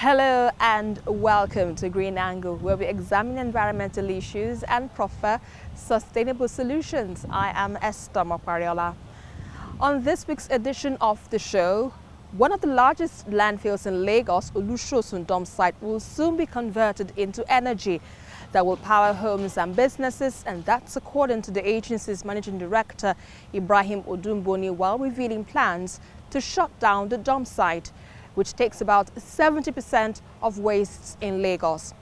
Hello and welcome to Green Angle, where we examine environmental issues and proffer sustainable solutions. I am Esther Mokwariola. On this week's edition of the show, one of the largest landfills in Lagos, Olusosun Dumpsite, will soon be converted into energy that will power homes and businesses, and that's according to the agency's managing director, Ibrahim Odumboni, while revealing plans to shut down the dump site, which takes about 70% of wastes in Lagos.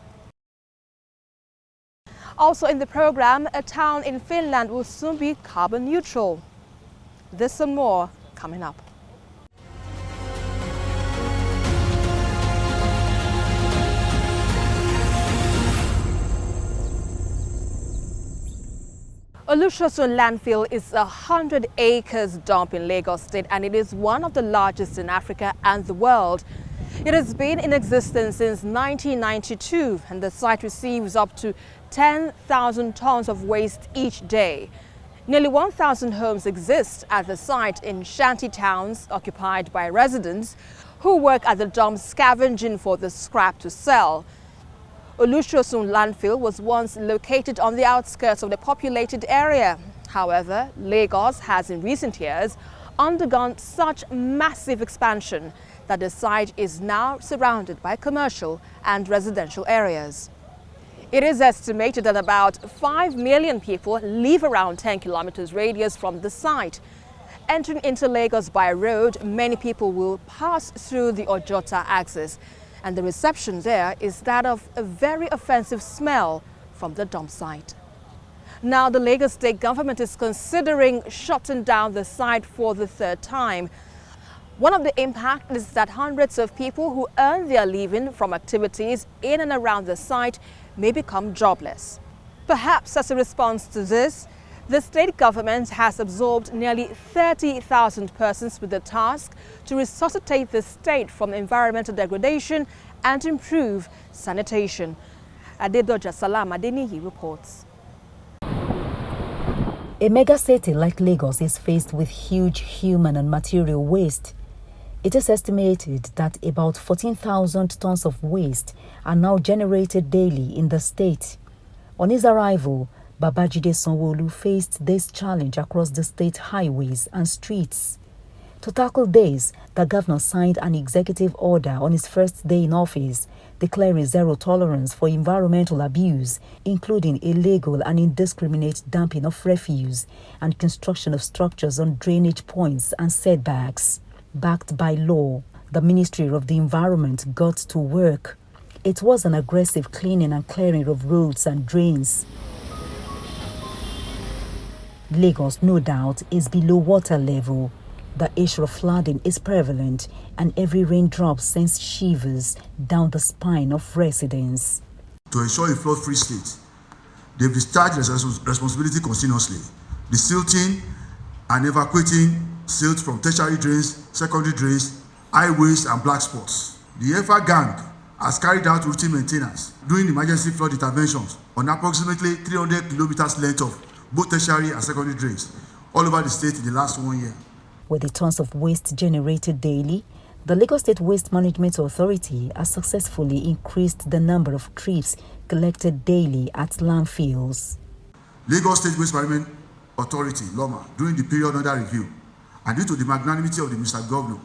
Also in the program, a town in Finland will soon be carbon neutral. This and more coming up. Olusosun Landfill is a 100 acres dump in Lagos State, and it is one of the largest in Africa and the world. It has been in existence since 1992, and the site receives up to 10,000 tons of waste each day. Nearly 1,000 homes exist at the site in shanty towns occupied by residents who work at the dump scavenging for the scrap to sell. Olusosun Landfill was once located on the outskirts of the populated area. However, Lagos has in recent years undergone such massive expansion that the site is now surrounded by commercial and residential areas. It is estimated that about 5 million people live around 10 kilometers radius from the site. Entering into Lagos by road, many people will pass through the Ojota axis, and the reception there is that of a very offensive smell from the dump site. Now, the Lagos state government is considering shutting down the site for the third time. One of the impacts is that hundreds of people who earn their living from activities in and around the site may become jobless. Perhaps as a response to this, the state government has absorbed nearly 30,000 persons with the task to resuscitate the state from environmental degradation and improve sanitation. Adedoja Salam Adeniyi reports. A megacity like Lagos is faced with huge human and material waste. It is estimated that about 14,000 tons of waste are now generated daily in the state. On his arrival, Babajide Sanwo-Olu faced this challenge across the state highways and streets. To tackle this, the governor signed an executive order on his first day in office, declaring zero tolerance for environmental abuse, including illegal and indiscriminate dumping of refuse and construction of structures on drainage points and setbacks. Backed by law, the Ministry of the Environment got to work. It was an aggressive cleaning and clearing of roads and drains. Lagos, no doubt, is below water level. The issue of flooding is prevalent, and every raindrop sends shivers down the spine of residents. To ensure a flood-free state, they've discharged responsibility continuously. The silting and evacuating silt from tertiary drains, secondary drains, highways, and black spots. The EFA gang has carried out routine maintenance doing emergency flood interventions on approximately 300 kilometers length of both tertiary and secondary drains all over the state in the last 1 year. With the tons of waste generated daily, the Lagos State Waste Management Authority has successfully increased the number of trips collected daily at landfills. Lagos State Waste Management Authority, LAWMA, during the period under review, and due to the magnanimity of the Mr. Governor,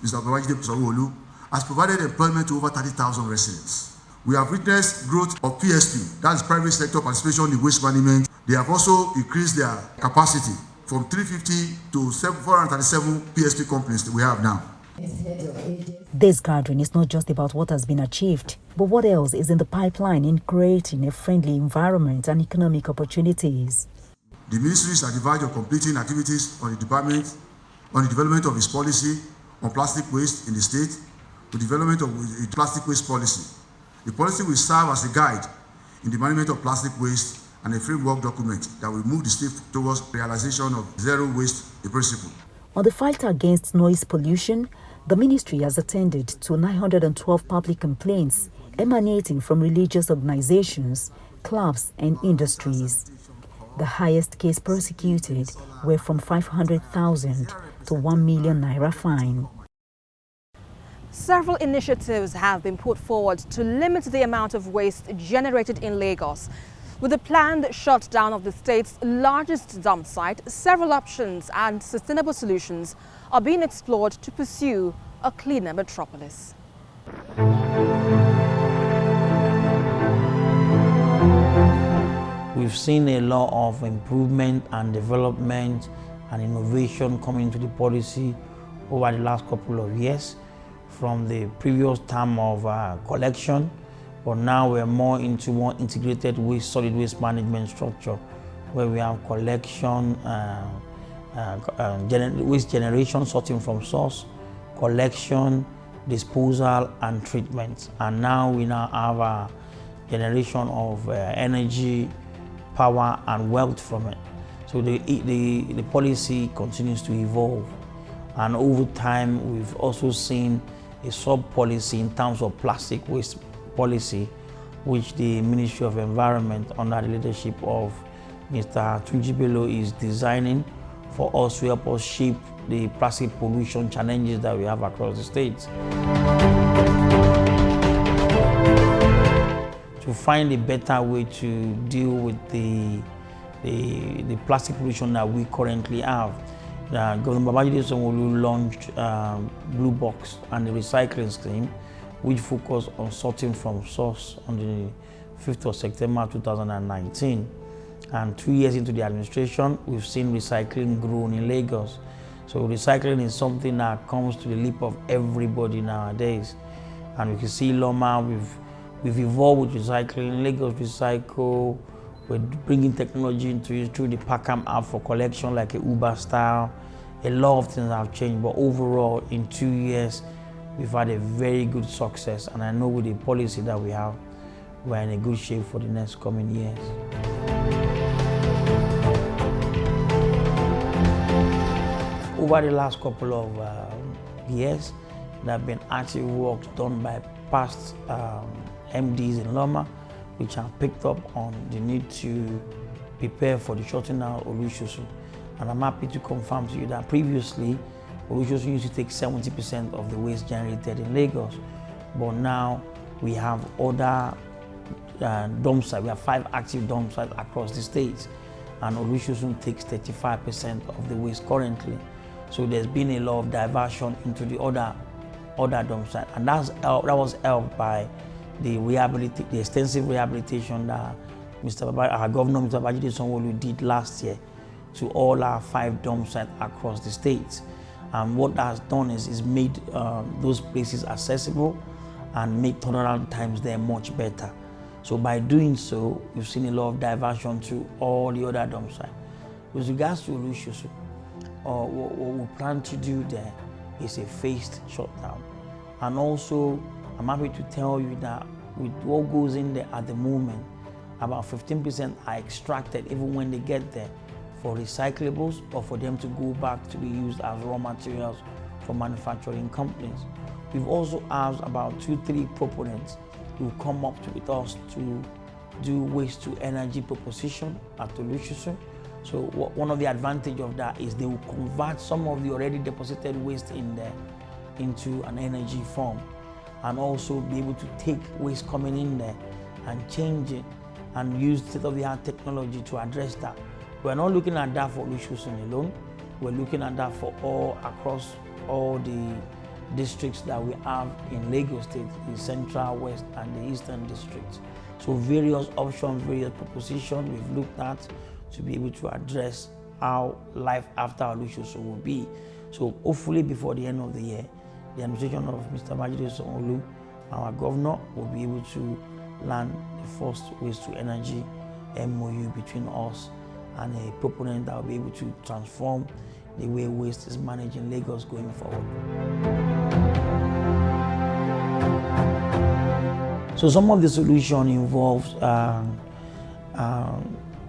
Mr. Babajide Sanwo-Olu, has provided employment to over 30,000 residents. We have witnessed growth of PSP, that is private sector participation in waste management. They have also increased their capacity from 350 to 437 PSP companies that we have now. This gathering is not just about what has been achieved, but what else is in the pipeline in creating a friendly environment and economic opportunities. The ministries are on the verge of completing activities on the development of its policy on plastic waste in the state, the development of a plastic waste policy. The policy will serve as a guide in the management of plastic waste and a framework document that will move the state towards realization of zero waste, a principle. On the fight against noise pollution, the ministry has attended to 912 public complaints emanating from religious organizations, clubs, and industries. The highest case prosecuted were from 500,000 to 1 million naira fine. Several initiatives have been put forward to limit the amount of waste generated in Lagos. With the planned shutdown of the state's largest dump site, several options and sustainable solutions are being explored to pursue a cleaner metropolis. We've seen a lot of improvement and development and innovation coming to the policy over the last couple of years, from the previous term of collection, but now we're more into more integrated waste, solid waste management structure, where we have collection, waste generation, sorting from source, collection, disposal, and treatment. And now we have a generation of energy, power, and wealth from it. So the policy continues to evolve. And over time, we've also seen a sub-policy in terms of plastic waste policy, which the Ministry of Environment, under the leadership of Mr. Tunjibelo, is designing for us to help us shape the plastic pollution challenges that we have across the states. To find a better way to deal with the plastic pollution that we currently have, Governor Babajide Sanwo-Olu launched Blue Box and the recycling scheme, which focused on sorting from source on the 5th of September 2019. And 2 years into the administration, we've seen recycling grow in Lagos. So recycling is something that comes to the lip of everybody nowadays. And we can see LAWMA, we've evolved with recycling. Lagos Recycle, we're bringing technology into it through the Packham app for collection, like a Uber style. A lot of things have changed, but overall, in 2 years, we've had a very good success. And I know with the policy that we have, we're in a good shape for the next coming years. Over the last couple of years, there have been active works done by past MDs in LAWMA, which have picked up on the need to prepare for the shutting down of Olusosun. And I'm happy to confirm to you that previously, Olusosun used to take 70% of the waste generated in Lagos. But now we have other dump sites. We have 5 active dump sites across the states. And Olusosun takes 35% of the waste currently. So there's been a lot of diversion into the other dump sites. And that was helped by the extensive rehabilitation that our Governor, Mr. Babajide Sanwo-Olu, did last year to all our 5 dump sites across the states. And what that has done is made those places accessible and make turnaround times there much better. So by doing so, we've seen a lot of diversion to all the other dump sites. With regards to Olusosun, what we plan to do there is a phased shutdown. And also, I'm happy to tell you that with what goes in there at the moment, about 15% are extracted even when they get there for recyclables or for them to go back to be used as raw materials for manufacturing companies. We've also asked about 2-3 proponents who come up with us to do waste to energy proposition at Olusosun. So one of the advantages of that is they will convert some of the already deposited waste in there into an energy form, and also be able to take waste coming in there and change it and use state-of-the-art technology to address that. We're not looking at that for Olusosun alone. We're looking at that for across all the districts that we have in Lagos State, the Central, West, and the Eastern districts. So various options, various propositions we've looked at to be able to address how life after Olusosun will be. So hopefully before the end of the year, the administration of Mr. Babajide Sanwo-Olu, our governor, will be able to land the first waste to energy MOU between us and a proponent that will be able to transform the way waste is managed in Lagos going forward. So some of the solution involves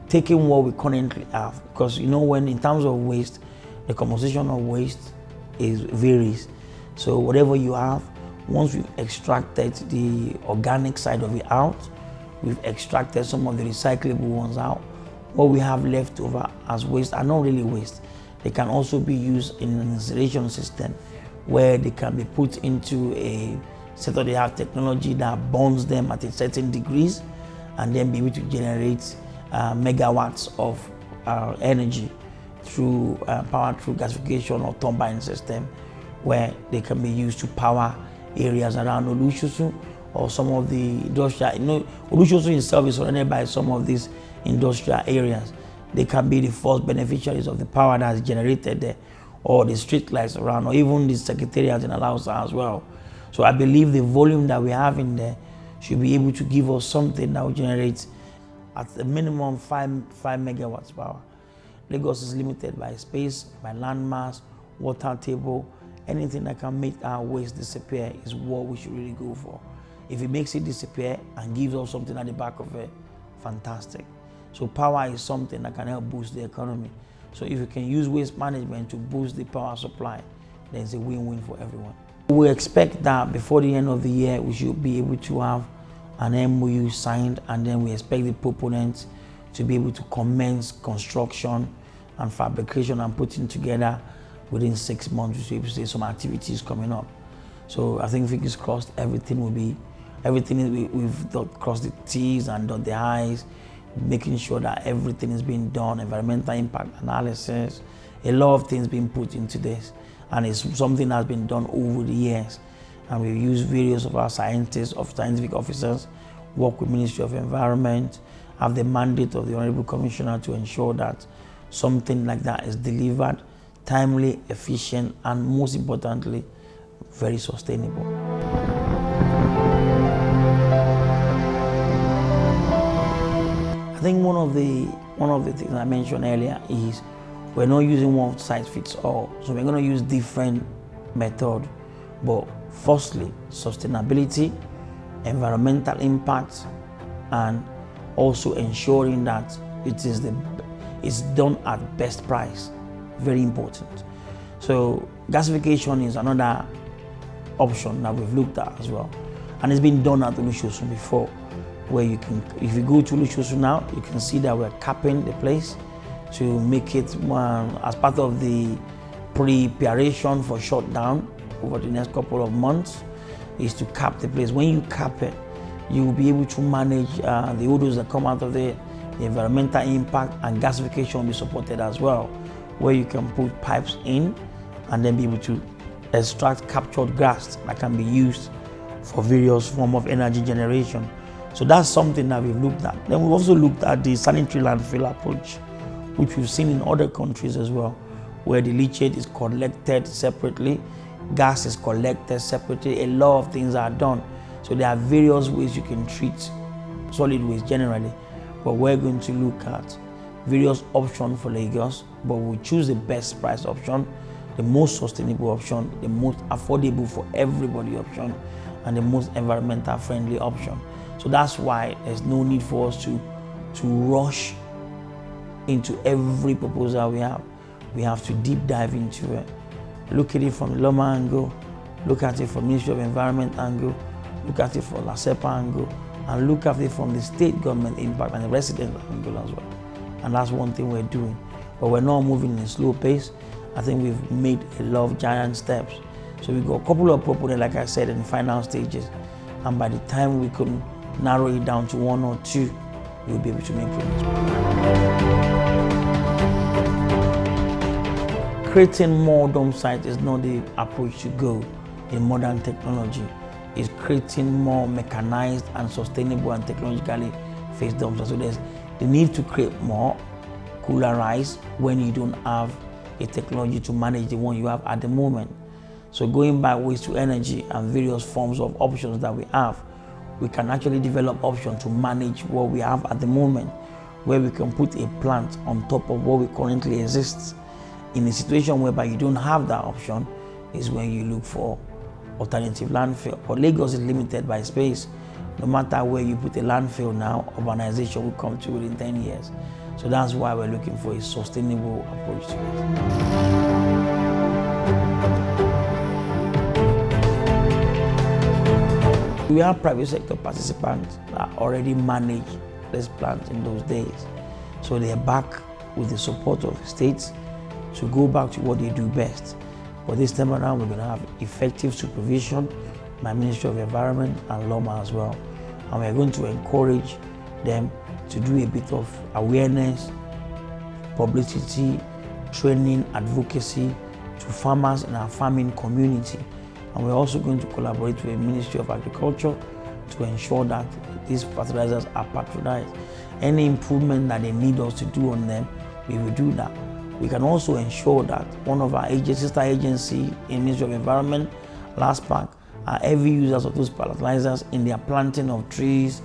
taking what we currently have, because when in terms of waste, the composition of waste varies. So whatever you have, once we've extracted the organic side of it out, we've extracted some of the recyclable ones out, what we have left over as waste are not really waste. They can also be used in an incineration system where they can be put into a state-of-the-art technology that burns them at a certain degrees and then be able to generate megawatts of energy through power through gasification or turbine system, where they can be used to power areas around Olusosun or some of the industrial. Olusosun itself is surrounded by some of these industrial areas. They can be the first beneficiaries of the power that is generated there, or the street lights around, or even the secretariat in Alausa as well. So I believe the volume that we have in there should be able to give us something that will generate at the minimum 5 megawatts power. Lagos is limited by space, by land mass, water table. Anything that can make our waste disappear is what we should really go for. If it makes it disappear and gives us something at the back of it, fantastic. So power is something that can help boost the economy. So if you can use waste management to boost the power supply, then it's a win-win for everyone. We expect that before the end of the year, we should be able to have an MOU signed, and then we expect the proponents to be able to commence construction and fabrication and putting together within 6 months. We should be able to see some activities coming up. So I think fingers crossed, we've crossed the T's and dot the I's, making sure that everything is being done, environmental impact analysis, a lot of things being put into this. And it's something that's been done over the years. And we use various of our scientists, scientific officers, work with Ministry of Environment, have the mandate of the Honorable Commissioner to ensure that something like that is delivered timely, efficient, and most importantly, very sustainable. I think one of the things I mentioned earlier is we're not using one size fits all. So we're going to use different methods. But firstly, sustainability, environmental impact, and also ensuring that it's done at best price. Very important. So gasification is another option that we've looked at as well. And it's been done at Olusosun before, where you can, if you go to Olusosun now, you can see that we're capping the place to make it as part of the preparation for shutdown over the next couple of months, is to cap the place. When you cap it, you will be able to manage the odors that come out of the environmental impact, and gasification will be supported as well, where you can put pipes in and then be able to extract captured gas that can be used for various forms of energy generation. So that's something that we've looked at. Then we've also looked at the sanitary landfill approach, which we've seen in other countries as well, where the leachate is collected separately, gas is collected separately, a lot of things are done. So there are various ways you can treat solid waste generally, but we're going to look at various options for Lagos, but we'll choose the best price option, the most sustainable option, the most affordable for everybody option, and the most environmental friendly option. So that's why there's no need for us to rush into every proposal we have. We have to deep dive into it. Look at it from the LAWMA angle, look at it from Ministry of Environment angle, look at it from LASEPA angle, and look at it from the state government impact and the resident angle as well. And that's one thing we're doing. But we're not moving in a slow pace. I think we've made a lot of giant steps. So we've got a couple of proponents, like I said, in the final stages. And by the time we can narrow it down to 1 or 2, we'll be able to make progress. Creating more dump sites is not the approach to go in modern technology. It's creating more mechanized and sustainable and technologically based dump sites. So there's the need to create more, coolerize when you don't have a technology to manage the one you have at the moment. So going by waste to energy and various forms of options that we have, we can actually develop options to manage what we have at the moment, where we can put a plant on top of what we currently exist. In a situation whereby you don't have that option is when you look for alternative landfill. But Lagos is limited by space. No matter where you put a landfill now, urbanization will come to within 10 years. So that's why we're looking for a sustainable approach to it. We have private sector participants that already manage these plants in those days. So they're back with the support of the states to go back to what they do best, But this time around, we're going to have effective supervision by Ministry of Environment and LAWMA as well. And we're going to encourage them to do a bit of awareness, publicity, training, advocacy to farmers in our farming community. And we're also going to collaborate with the Ministry of Agriculture to ensure that these fertilizers are patronized. Any improvement that they need us to do on them, we will do that. We can also ensure that one of our sister agency in Ministry of Environment, LASPAC, are heavy users of those fertilizers in their planting of trees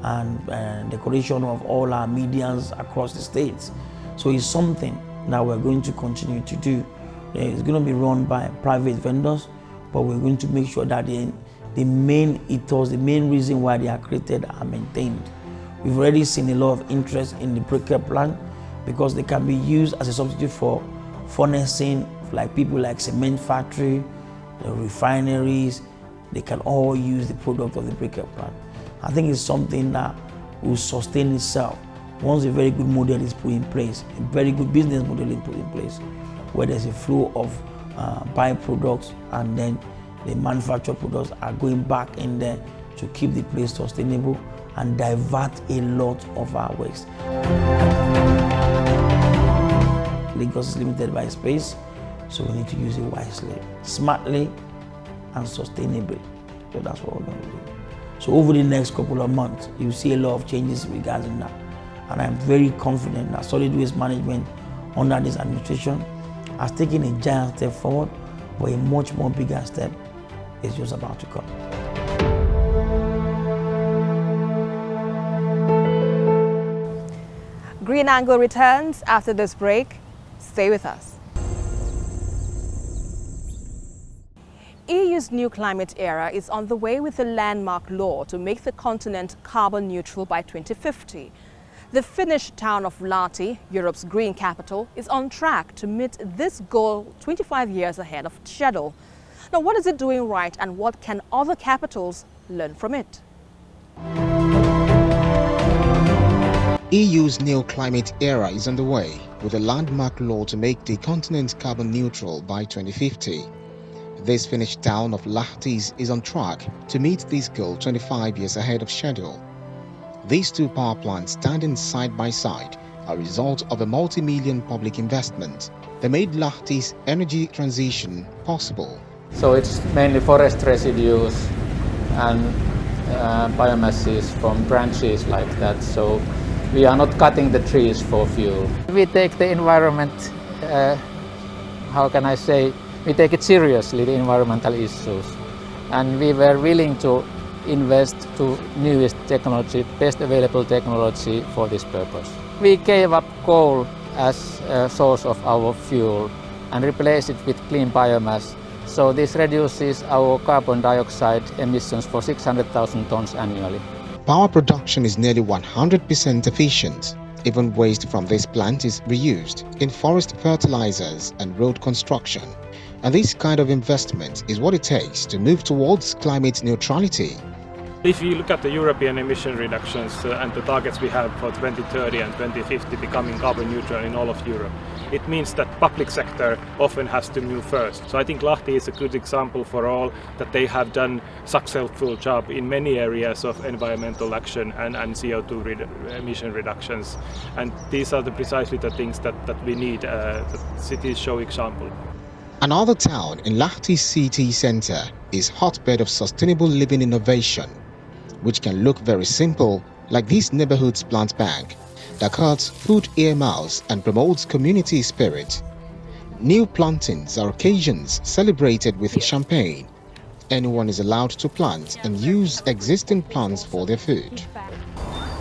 and decoration of all our medians across the states. So it's something that we're going to continue to do. It's going to be run by private vendors, but we're going to make sure that the main ethos, the main reason why they are created are maintained. We've already seen a lot of interest in the briquette plant because they can be used as a substitute for furnacing, like people like cement factory, the refineries. They can all use the product of the briquette plant. I think it's something that will sustain itself once a very good model is put in place, a very good business model is put in place, where there's a flow of byproducts and then the manufactured products are going back in there to keep the place sustainable and divert a lot of our waste. Lagos is limited by space, so we need to use it wisely, smartly, and sustainably. So that's what we're going to do. So over the next couple of months, you'll see a lot of changes regarding that. And I'm very confident that solid waste management under this administration has taken a giant step forward, but a much more bigger step is just about to come. Green Angle returns after this break. Stay with us. EU's new climate era is on the way with a landmark law to make the continent carbon neutral by 2050. The Finnish town of Lahti, Europe's green capital, is on track to meet this goal 25 years ahead of schedule. Now, what is it doing right and what can other capitals learn from it? EU's new climate era is underway with a landmark law to make the continent carbon neutral by 2050. This Finnish town of Lahti is on track to meet this goal 25 years ahead of schedule. These two power plants standing side by side are a result of a multi-million public investment that made Lahti's energy transition possible. So it's mainly forest residues and biomasses from branches like that. So we are not cutting the trees for fuel. We take the environment, we take it seriously, the environmental issues. And we were willing to invest to newest technology, best available technology for this purpose. We gave up coal as a source of our fuel and replaced it with clean biomass. So this reduces our carbon dioxide emissions for 600,000 tons annually. Power production is nearly 100% efficient. Even waste from this plant is reused in forest fertilizers and road construction. And this kind of investment is what it takes to move towards climate neutrality. If you look at the European emission reductions and the targets we have for 2030 and 2050 becoming carbon neutral in all of Europe, it means that public sector often has to move first. So I think Lahti is a good example for all that they have done successful job in many areas of environmental action and CO2 emission reductions. And these are precisely the things that we need. The cities show example. Another town in Lahti's city center is hotbed of sustainable living innovation, which can look very simple, like this neighborhood's plant bank that cuts food ear mouse and promotes community spirit. New plantings are occasions celebrated with champagne. Anyone is allowed to plant and use existing plants for their food.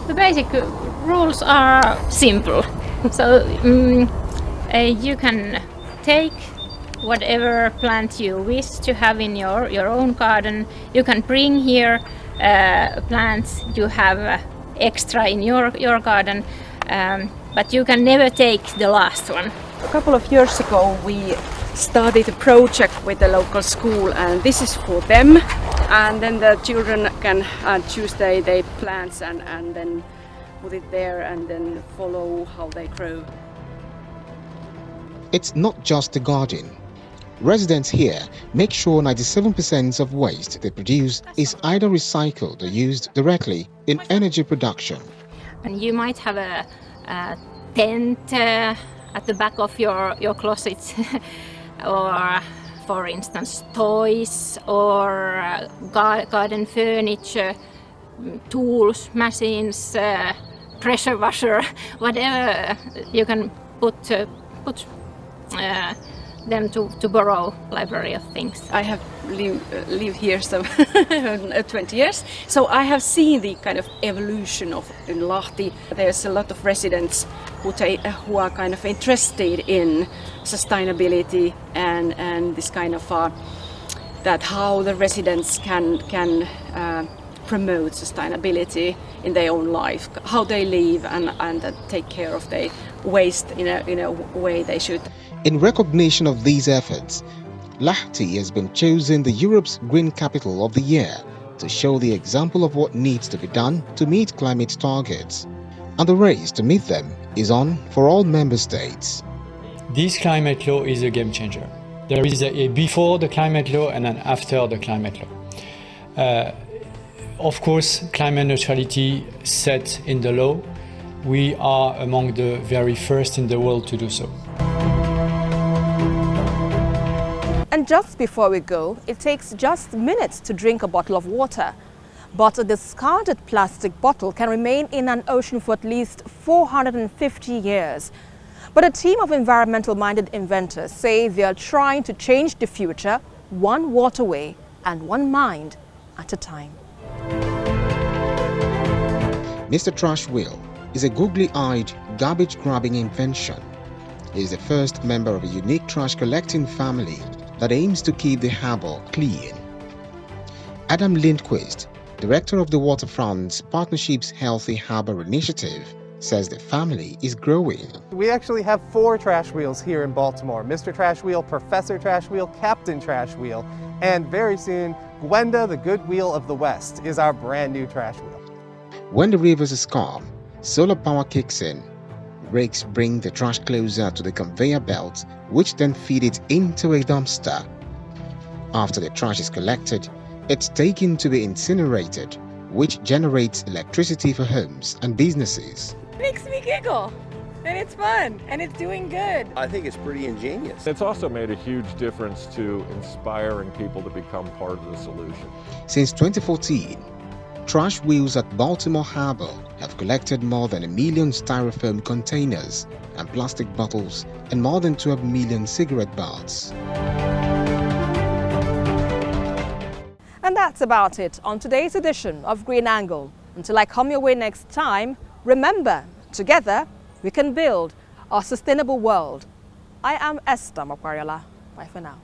The basic rules are simple. So you can take whatever plant you wish to have in your own garden. You can bring here plants you have extra in your garden, but you can never take the last one. A couple of years ago we started a project with the local school, and this is for them, and then the children can choose their plants and then put it there and then follow how they grow. It's not just a garden. Residents here make sure 97% of waste they produce is either recycled or used directly in energy production. And you might have a tent at the back of your closet or, for instance, toys or garden furniture, tools, machines, pressure washer, whatever you can put them to borrow library of things. I have lived here so 20 years, so I have seen the kind of evolution of in Lahti. There's a lot of residents who are kind of interested in sustainability and this kind of that how the residents can promote sustainability in their own life, how they live and take care of their waste in a way they should. In recognition of these efforts, Lahti has been chosen the Europe's Green Capital of the Year to show the example of what needs to be done to meet climate targets. And the race to meet them is on for all member states. This climate law is a game changer. There is a before the climate law and an after the climate law. Of course, climate neutrality set in the law. We are among the very first in the world to do so. And just before we go, it takes just minutes to drink a bottle of water. But a discarded plastic bottle can remain in an ocean for at least 450 years. But a team of environmental-minded inventors say they are trying to change the future one waterway and one mind at a time. Mr. Trash Wheel is a googly-eyed, garbage-grabbing invention. He is the first member of a unique trash-collecting family that aims to keep the harbour clean. Adam Lindquist, director of the Waterfronts Partnership's Healthy Harbour Initiative, says the family is growing. We actually have 4 trash wheels here in Baltimore. Mr. Trash Wheel, Professor Trash Wheel, Captain Trash Wheel, and very soon, Gwenda, the Good Wheel of the West, is our brand new trash wheel. When the rivers is calm, solar power kicks in. Rakes bring the trash closer to the conveyor belt, which then feed it into a dumpster. After the trash is collected, it's taken to be incinerated, which generates electricity for homes and businesses. Makes me giggle, and it's fun, and it's doing good. I think it's pretty ingenious. It's also made a huge difference to inspiring people to become part of the solution. Since 2014, trash wheels at Baltimore Harbor have collected more than 1 million styrofoam containers and plastic bottles and more than 12 million cigarette butts. And that's about it on today's edition of Green Angle. Until I come your way next time, remember, together we can build a sustainable world. I am Esther Makwariola. Bye for now.